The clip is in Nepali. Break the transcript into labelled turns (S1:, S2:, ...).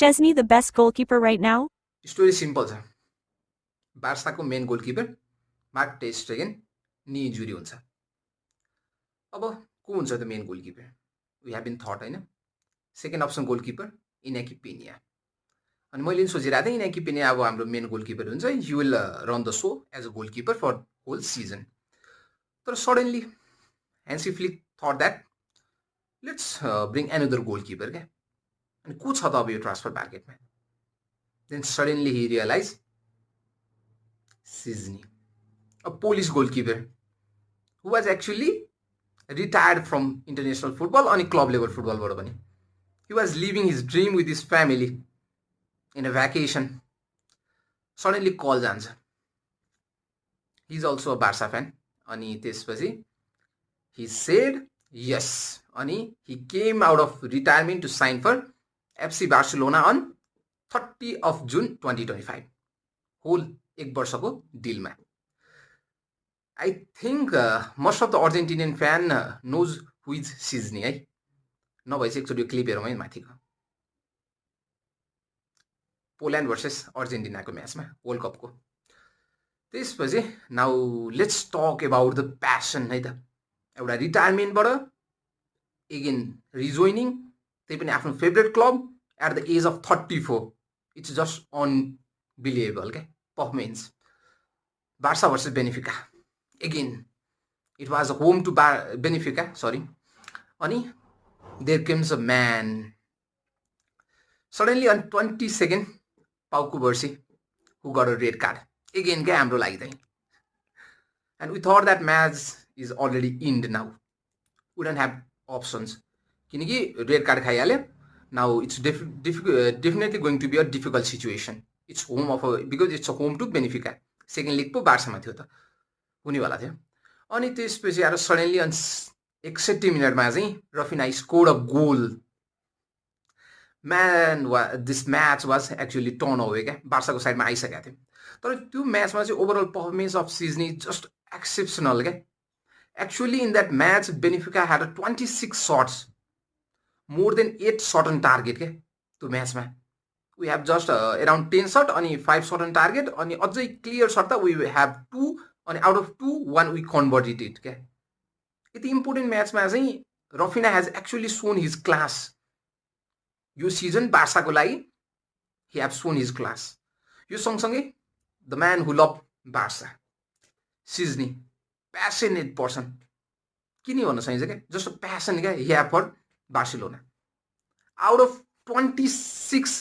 S1: Szczesny the best goalkeeper right now?
S2: Story simple छ। बार्साको मेन गोलकिपर मार्क टेर स्टेगेन नी इन्जुरी हुन्छ। अब को हुन्छ त main goalkeeper? We have been that होइन। Second option goalkeeper Inaki Pena. अनि मैले सोचिरहेको थिएँ इनाकी पेनिया अब हाम्रो मेन गोलकिपर हुन्छ, you will run the show as a goalkeeper for whole season. तर suddenly Hansi Flick thought that let's bring another goalkeeper क्या। अनि को छ त अब यो ट्रान्सफर मार्केटमा? Then suddenly he realize Szczesny, a Polish goalkeeper who was actually retired from international football अनि क्लब लेभल फुटबलबाट पनि। He was living his dream with his family in a vacation. Suddenly call जान्छ। He is also a Barca fan. अनि त्यसपछि हि सेड यस, अनि he came out of retirement to sign for FC Barcelona on 30 June 2025। Whole एक वर्षको डिलमा। I think most of the Argentinian fan knows who is Szczesny है। नभए चाहिँ एकचोटि क्लिप हेरौँ है माथिको। पोल्यान्ड भर्सेस अर्जेन्टिनाको म्याचमा वर्ल्ड कपको। त्यसपछि now let's talk about the passion है त। एउटा रिटायरमेन्टबाट एगेन रिजोइनिङ, त्यही पनि आफ्नो favourite club at the age of 34। It's just unbelievable क्या performance. Barca versus Benfica again it was a home to Benfica sorry. अनि there comes a man suddenly on 22 Pau Cubarsi who got a red card again क्या हाम्रो लागि चाहिँ। And we thought that match is already end now. We don't have options किनकि रेड कार्ड खाइहाल्यो। Now it's definitely going to be a difficult situation. It's home of because it's a home to Benfica. Second leg पो बार्सामा थियो त, हुनेवाला थियो। अनि त्यसपछि आएर सडनली अनि 61 मिनटमा चाहिँ Raphinha scored a goal. Man this match was actually turn away क्या, बार्साको साइडमा आइसकेको थियो। तर त्यो म्याचमा चाहिँ overall performance of Szczesny just exceptional क्या। Actually in that match Benfica had 26 shots, more than 8 shot on target क्या त्यो म्याचमा। We have just around 10 shot अनि 5 सर्ट अन टार्गेट। अनि अझै क्लियर सर्ट त वी हेभ 2 अनि out of 2 1 we converted it क्या। यति इम्पोर्टेन्ट म्याचमा चाहिँ Raphinha has actually shown his class. यो सिजन बार्साको लागि he have shown his class. यो सँगसँगै the man who love Barca Szczesny, passionate person. किन भन्न सकिन्छ क्या, जस्ट प्यासन क्या he have for Barcelona. Out of 26